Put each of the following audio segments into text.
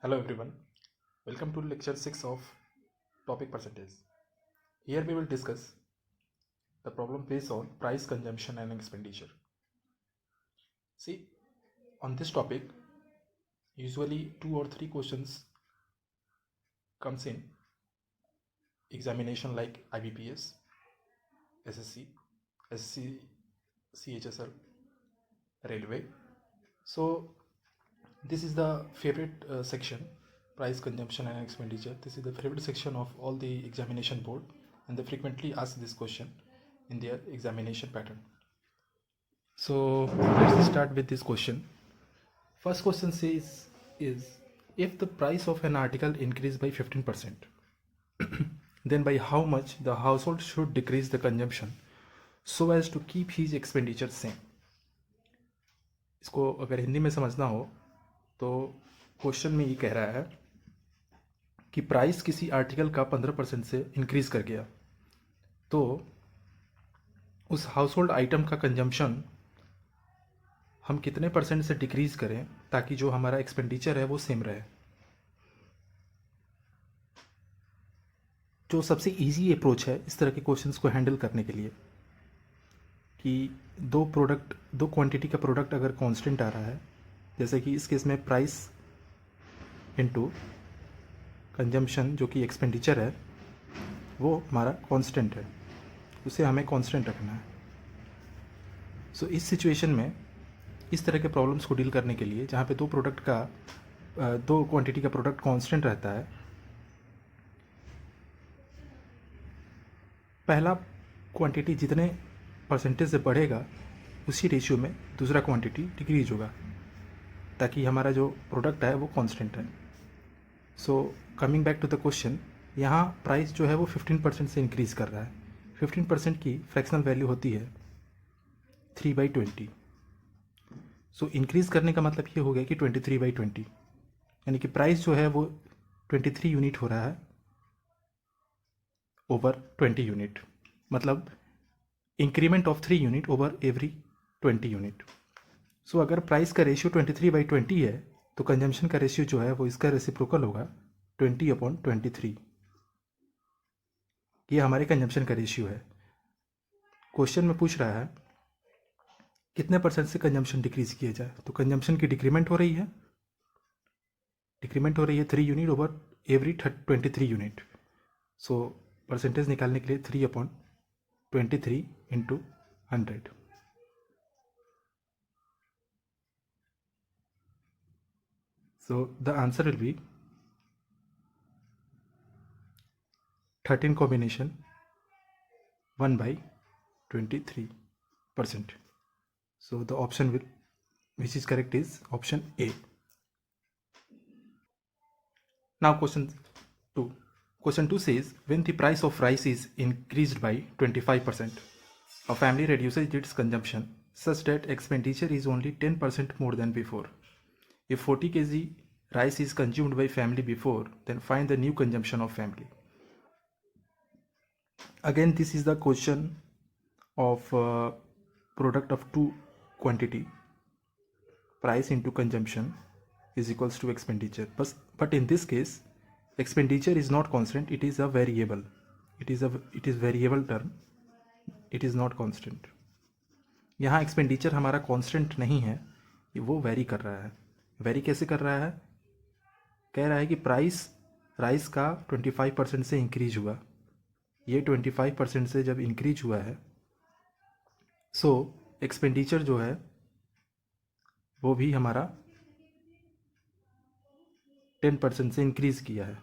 Hello everyone, welcome to lecture 6 of topic percentage. Here we will discuss the problem based on price, consumption and expenditure. See, on this topic, usually 2 or 3 questions comes in examination like IBPS, SSC, SC, CHSL, Railway. So this is the favorite section, price, consumption and expenditure. This is the favorite section of all the examination board, and they frequently ask this question in their examination pattern. So let's start with this question. First question says is, if the price of an article increased by 15%, then by how much the household should decrease the consumption so as to keep his expenditure same. इसको अगर हिंदी में समझना हो तो question में ये कह रहा है कि प्राइस किसी आर्टिकल का 15% से इंक्रीज कर गया तो उस हाउस होल्ड आइटम का कंजम्पशन हम कितने परसेंट से डिक्रीज करें ताकि जो हमारा एक्सपेंडिचर है वो सेम रहे। जो सबसे इजी अप्रोच है इस तरह के क्वेश्चंस को हैंडल करने के लिए कि दो क्वांटिटी का प्रोडक्ट अगर कांस्टेंट आ रहा है, जैसे कि इस केस में प्राइस इनटू कंजम्पशन जो कि एक्सपेंडिचर है वो हमारा कांस्टेंट है, उसे हमें कांस्टेंट रखना है। सो इस सिचुएशन में इस तरह के प्रॉब्लम्स को डील करने के लिए जहाँ पे दो क्वांटिटी का प्रोडक्ट कांस्टेंट रहता है, पहला क्वांटिटी जितने परसेंटेज से बढ़ेगा उसी रेशियो में दूसरा क्वांटिटी डिक्रीज होगा ताकि हमारा जो प्रोडक्ट है वो कांस्टेंट है। So coming back to the question, यहाँ प्राइस जो है वो 15% से इंक्रीज़ कर रहा है। 15% की फ्रैक्शनल वैल्यू होती है 3/20। सो इंक्रीज़ करने का मतलब ये हो गया कि 23/20, यानी कि प्राइस जो है वो 23 यूनिट हो रहा है ओवर 20 यूनिट, मतलब increment of 3 unit over every 20 unit. So अगर प्राइस का रेशियो 23/20 है तो कंजम्पशन का रेशियो जो है वो इसका रेसिप्रोकल होगा 20/23। ये हमारे कंजम्पशन का रेशियो है। क्वेश्चन में पूछ रहा है कितने परसेंट से कंजम्पशन डिक्रीज किया जाए, तो कंजम्पशन की डिक्रीमेंट हो रही है 3 unit over every 23 unit. So percentage निकालने के लिए 3/23 into 100। So the answer will be 13 combination 1/23%. So the option which is correct is option A. Now question 2. Question 2 says, when the price of rice is increased by 25%, a family reduces its consumption such that expenditure is only 10% more than before. If 40 kg rice is consumed by family before, then find the new consumption of family. Again, this is the question of product of two quantity, price into consumption is equals to expenditure, but in this case expenditure is not constant, it is a variable, it is variable term, it is not constant. यहाँ expenditure हमारा constant नहीं है, वो very कर रहा है। Very कैसे कर रहा है? कह रहा है कि प्राइस राइस का 25% से इंक्रीज हुआ, ये 25% से जब इंक्रीज हुआ है सो एक्सपेंडिचर जो है वो भी हमारा 10% से इंक्रीज किया है।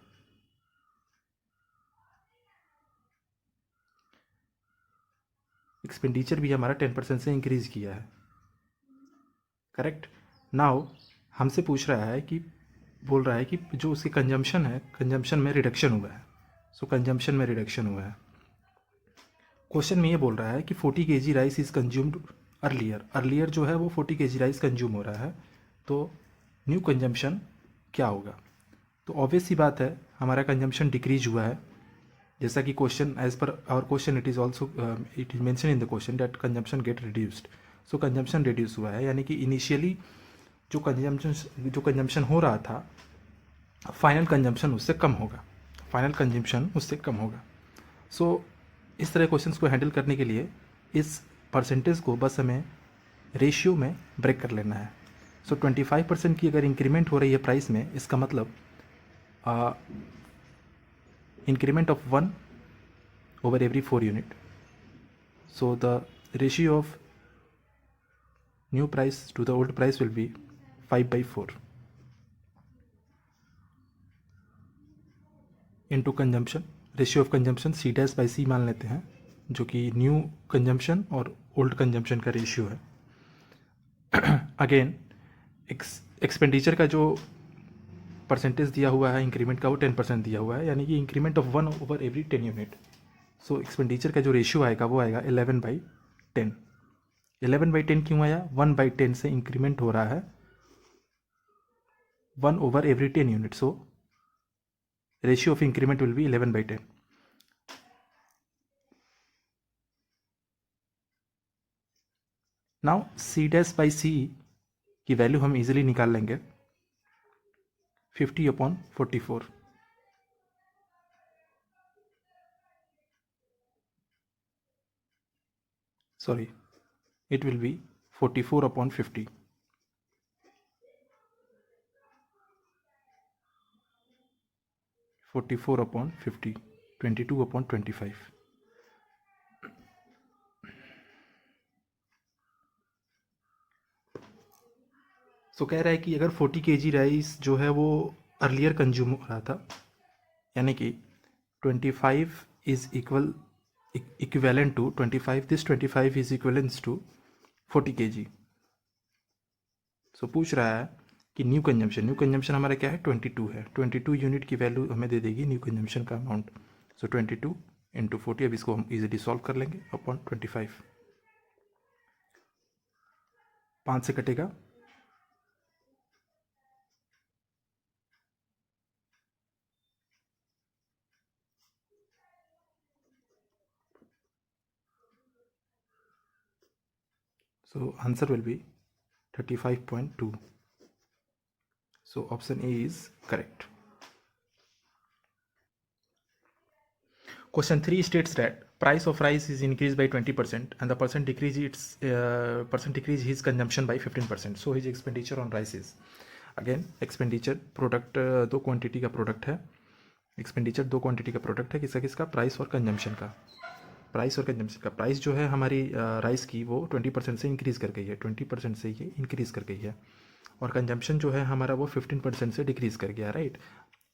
एक्सपेंडिचर भी हमारा 10% से इंक्रीज किया है, करेक्ट। नाउ हमसे पूछ रहा है कि बोल रहा है कि जो उसकी कंजम्पशन है, कंजम्पशन में रिडक्शन हुआ है। सो कंजम्पशन में रिडक्शन हुआ है। क्वेश्चन में ये बोल रहा है कि 40 kg rice is consumed earlier जो है वो 40 kg राइस कंज्यूम हो रहा है, तो न्यू कंजम्पशन क्या होगा? तो ऑब्वियस सी बात है, हमारा कंजम्पशन डिक्रीज हुआ है, जैसा कि question as per our question it is mentioned in the question that consumption get reduced. So consumption reduce हुआ है, यानी कि इनिशियली जो कंजम्पशन हो रहा था फाइनल कंजम्पशन उससे कम होगा, फाइनल कंजम्पशन उससे कम होगा। सो इस तरह क्वेश्चंस को हैंडल करने के लिए इस परसेंटेज को बस हमें रेशियो में ब्रेक कर लेना है। सो 25% की अगर इंक्रीमेंट हो रही है प्राइस में, इसका मतलब increment of 1 over every 4 unit. So the ratio of new price to the old price will be 5/4 into consumption. Ratio of consumption C dash by C मान लेते हैं, जो कि न्यू कंजम्पशन और ओल्ड कंजम्पशन का रेशियो है। Again expenditure का जो परसेंटेज दिया हुआ है इंक्रीमेंट का, वो 10% दिया हुआ है, यानी कि increment of 1 over every 10 unit. So expenditure का जो रेशियो आएगा वो आएगा 11/10। 11/10 क्यों आया? 1/10 से इंक्रीमेंट हो रहा है 1 over every 10 unit. So ratio of increment will be 11/10। Now C dash by C की वैल्यू हम इजीली निकाल लेंगे, 50/44। Sorry, it will be 44/50। 44/50, 22/25। So कह रहा है कि अगर 40 kg राइस जो है वो अर्लियर कंज्यूम हो रहा था, यानी कि 25 is equivalent to 25, this 25 is equivalence to 40 kg। So पूछ रहा है कि न्यू कंजम्पशन हमारा क्या है? 22 है। 22 यूनिट की वैल्यू हमें दे देगी न्यू कंजम्पशन का अमाउंट। सो 22 इंटू 40, अब इसको हम इजीली सॉल्व कर लेंगे अपॉन 25। 5 से कटेगा, so answer will be 35.2. So option A is correct. Question 3 states that price of rice is increased by 20% and the person decrease his consumption by 15%. So his expenditure on rice is, again expenditure product दो quantity का product है, expenditure दो quantity का product है, किसका किसका? Price और consumption का। प्राइस और कंजम्पशन का, प्राइस जो है हमारी राइस की वो 20% से इंक्रीज़ कर गई है, 20% से ये इंक्रीज़ कर गई है, और कंजम्पशन जो है हमारा वो 15% से डिक्रीज़ कर गया, राइट।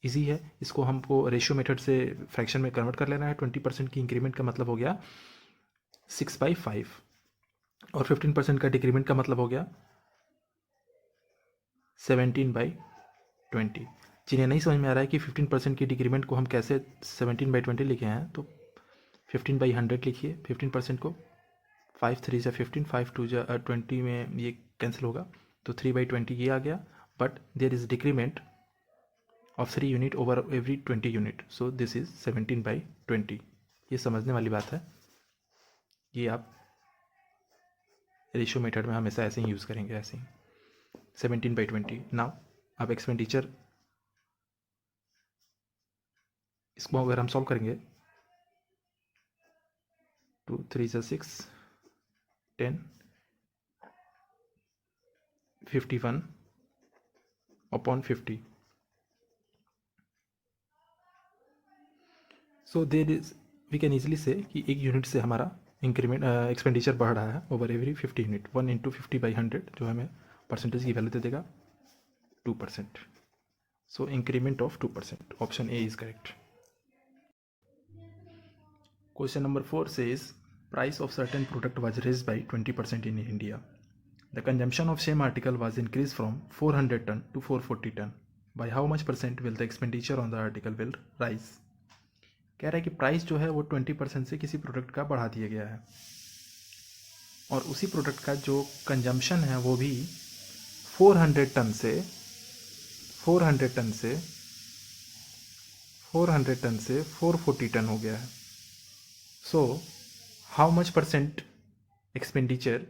इजी है, इसको हमको रेशियो मेथड से फ्रैक्शन में कन्वर्ट कर लेना है। 20% की इंक्रीमेंट का मतलब हो गया 6/5 और 15% का डिक्रीमेंट का मतलब हो गया 17/20। जिन्हें नहीं समझ में आ रहा है कि 15% की डिक्रीमेंट को हम कैसे 17/20 लिखे हैं, तो 15/100 लिखिए 15% को। 5 3 जा 15, 5 2 जा 20 में ये कैंसिल होगा, तो 3/20 ये आ गया। But there is decrement of 3 unit over every 20 unit, so this is 17/20। ये समझने वाली बात है, ये आप रेशियो मेथड में हमेशा ऐसे ही यूज़ करेंगे, ऐसे ही 17/20। नाउ अब एक्सपेंडिचर, इसको अगर हम सॉल्व करेंगे, 2 3 जा 6, 10, 51/50। So there is, we can easily say कि एक यूनिट से हमारा इंक्रीमेंट एक्सपेंडिचर बढ़ रहा है ओवर एवरी 50 यूनिट। 1 इंटू 50/100 जो हमें परसेंटेज की वैल्यू दे देगा 2%। So increment of 2%, option A is correct. Question number 4 says price of certain product was raised by 20% in India. The consumption of same article was increased from 400 ton to 440 ton. By how much percent will the expenditure on the article will rise? कह रहा है कि price जो है वो 20% से किसी product का बढ़ा दिया गया है, और उसी प्रोडक्ट का जो कंजम्पशन है वो भी 400 टन से 400 टन से 400 टन से 440 टन हो गया है। So how much percent expenditure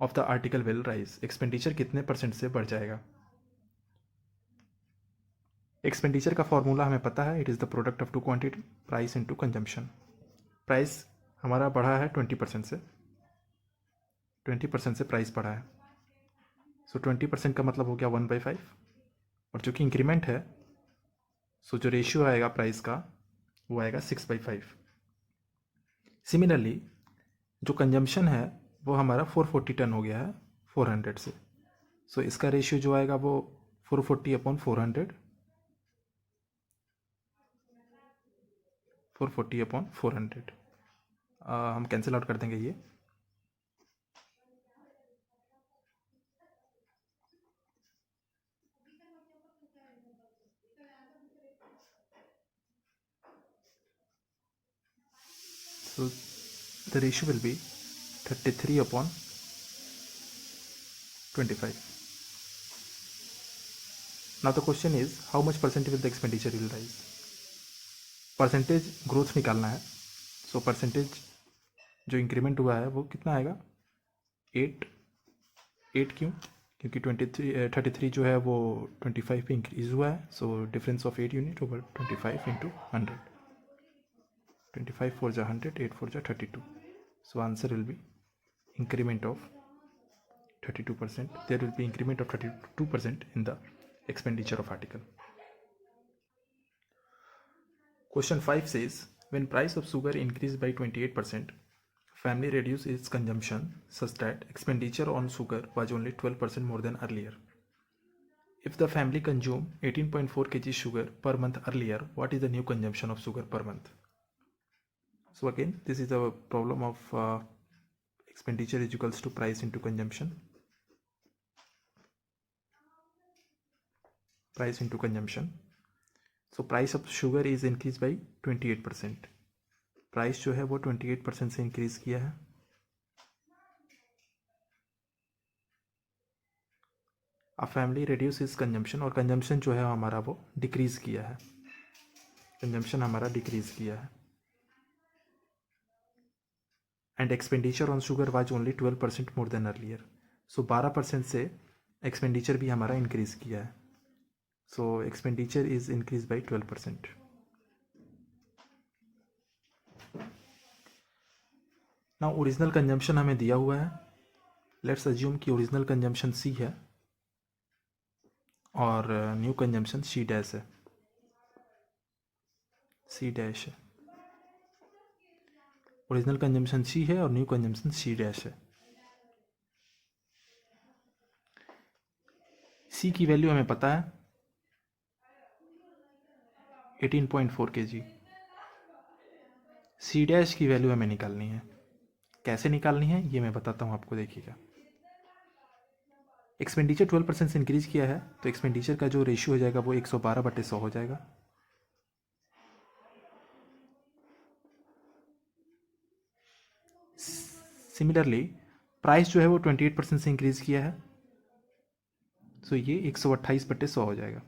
of the article will rise? Expenditure कितने परसेंट से बढ़ जाएगा? एक्सपेंडिचर का फॉर्मूला हमें पता है, it is the product of two quantity, price into consumption. Price हमारा बढ़ा है 20% से, 20% से प्राइस बढ़ा है, सो 20% का मतलब हो गया 1/5, और चूँकि इंक्रीमेंट है सो जो रेशियो आएगा प्राइस का वो आएगा 6/5। सिमिलरली जो कंजम्पशन है वो हमारा 440 टन हो गया है 400 से, सो इसका रेशियो जो आएगा वो 440/400, 440/400। हम कैंसिल आउट कर देंगे ये, so the ratio will be 33/25. Now the question is how much percentage will the expenditure will rise? Percentage growth निकालना है, सो परसेंटेज जो इंक्रीमेंट हुआ है वो कितना आएगा 8 क्यों? क्योंकि 33 जो है वो 25 पे इंक्रीज हुआ है, so difference of 8 unit over 25 into 100, 25 4 जा 100, 8 4 जा 32, so answer will be increment of 32%. There will be increment of 32% in the expenditure of article. Question 5 says when price of sugar increased by 28%, family reduced its consumption such that expenditure on sugar was only 12% more than earlier. If the family consumed 18.4 kg sugar per month earlier, what is the new consumption of sugar per month? So again, this is a problem of expenditure is equals to price into consumption. Price into consumption. So price of sugar is increased by 28%. Price जो है वो 28% से increase किया है। A family reduce is consumption, और consumption जो है हमारा वो डिक्रीज किया है, कंजम्पशन हमारा डिक्रीज किया है। And expenditure on sugar was only 12% more than earlier, so 12% से एक्सपेंडिचर भी हमारा इंक्रीज किया है, so expenditure is increase by 12%। ना ओरिजिनल कंजम्पशन हमें दिया हुआ है, लेट्स अज्यूम कि ओरिजिनल कंजम्पशन सी है और न्यू कंजम्पशन सी डैश है, सी डैश है। ओरिजिनल कंजम्पशन सी है और न्यू कंजम्पशन सी डैश है। सी की वैल्यू हमें पता है 18.4 kg। सी डैश की वैल्यू हमें निकालनी है, कैसे निकालनी है ये मैं बताता हूँ आपको, देखिएगा। एक्सपेंडिचर 12% से इंक्रीज किया है तो एक्सपेंडिचर का जो रेशियो हो जाएगा वो 112/100 हो जाएगा। सिमिलरली प्राइस जो है वो 28% से इंक्रीज किया है, सो ये 128/100 हो जाएगा।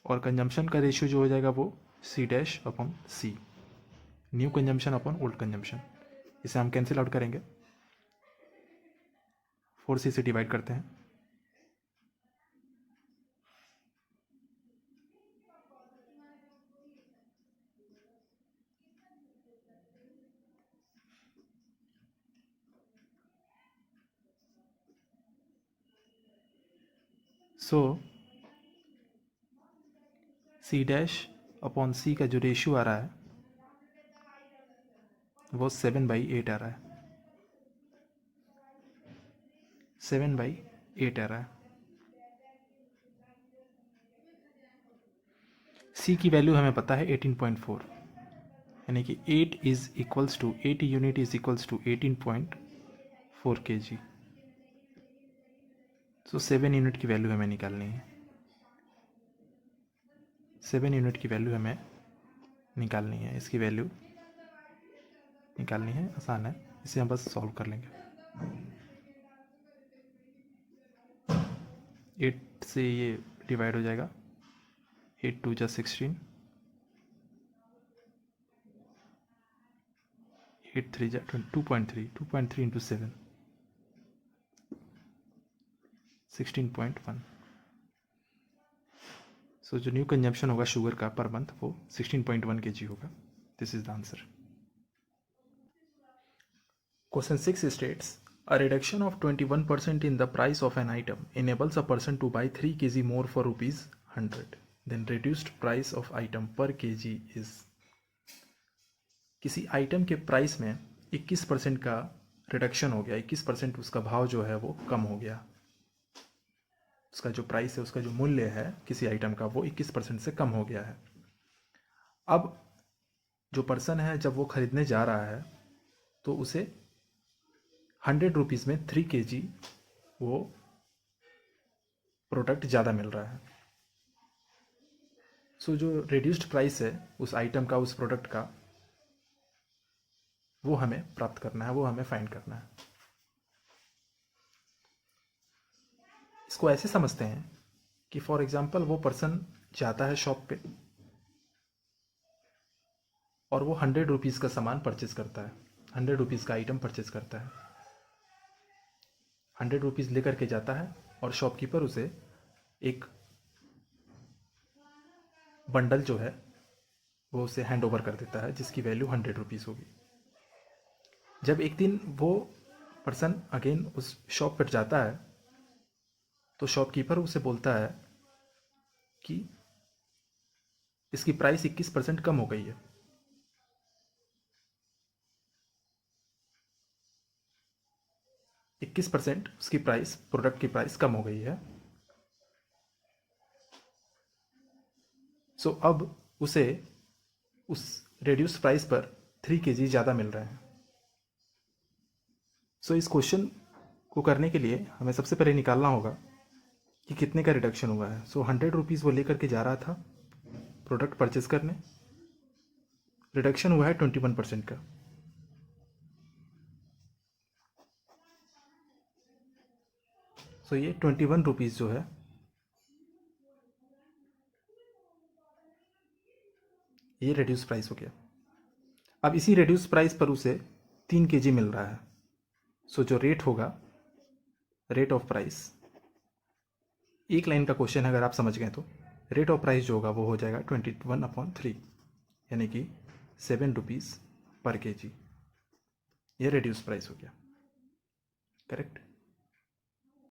और कंजम्पशन का रेशियो जो हो जाएगा वो C dash upon C, new consumption upon old consumption. इसे हम कैंसिल आउट करेंगे, 4C से डिवाइड करते हैं, सो सी डैश अपॉन सी का जो रेशियो आ रहा है वो 7/8 आ रहा है, 7/8 आ रहा है। सी की वैल्यू हमें पता है 18.4, यानी कि 8 is equals to 8 unit is equals to 18.4 kg। So 7 unit की वैल्यू हमें निकालनी है, 7 यूनिट की वैल्यू हमें निकालनी है, इसकी वैल्यू निकालनी है, आसान है, इसे हम बस सॉल्व कर लेंगे। 8 से ये डिवाइड हो जाएगा, 8 2 जा 16, 8 3 जा 2.3, 2.3 इंटू 7 16.1, सो जो न्यू कंजम्पशन होगा शुगर का पर मंथ वो 16.1 kg होगा. This is the answer. Question 6 states, a reduction of 21% in the price of an item enables a person to buy 3 kg more for rupees 100. Then reduced price of item per kg is. किसी item के price में 21% का reduction हो गया, 21% उसका भाव जो है वो कम हो गया. उसका जो प्राइस है, उसका जो मूल्य है किसी आइटम का, वो 21% से कम हो गया है. अब जो पर्सन है जब वो खरीदने जा रहा है तो उसे 100 रुपीज़ में 3 kg वो प्रोडक्ट ज़्यादा मिल रहा है. सो जो रिड्यूस्ड प्राइस है उस आइटम का, उस प्रोडक्ट का, वो हमें प्राप्त करना है, वो हमें फाइंड करना है. इसको ऐसे समझते हैं कि फॉर एग्जांपल वो पर्सन जाता है शॉप पे और वो 100 रुपीज़ का सामान परचेज करता है, 100 रुपीज़ का आइटम परचेज करता है. 100 रुपीज़ लेकर के जाता है और शॉपकीपर उसे एक बंडल जो है वो उसे हैंड ओवर कर देता है जिसकी वैल्यू 100 रुपीज़ होगी. जब एक दिन वो पर्सन अगेन उस शॉप पर जाता है तो शॉपकीपर उसे बोलता है कि इसकी प्राइस 21% कम हो गई है. इक्कीस % उसकी प्राइस, प्रोडक्ट की प्राइस कम हो गई है. सो अब उसे उस रिड्यूस प्राइस पर 3 kg ज़्यादा मिल रहे हैं. सो इस क्वेश्चन को करने के लिए हमें सबसे पहले निकालना होगा कि कितने का रिडक्शन हुआ है. सो 100 रुपीज़ वो लेकर के जा रहा था प्रोडक्ट परचेज करने, रिडक्शन हुआ है 21% का. सो ये 21 रुपीज़ जो है ये रिड्यूस प्राइस हो गया. अब इसी रिड्यूस प्राइस पर उसे 3 kg मिल रहा है. सो जो रेट होगा, रेट ऑफ प्राइस, एक लाइन का क्वेश्चन है अगर आप समझ गए तो, रेट ऑफ प्राइस जो होगा वो हो जाएगा 21/3, यानी कि 7 रुपीज़ पर kg. ये रिड्यूस प्राइस हो गया. करेक्ट.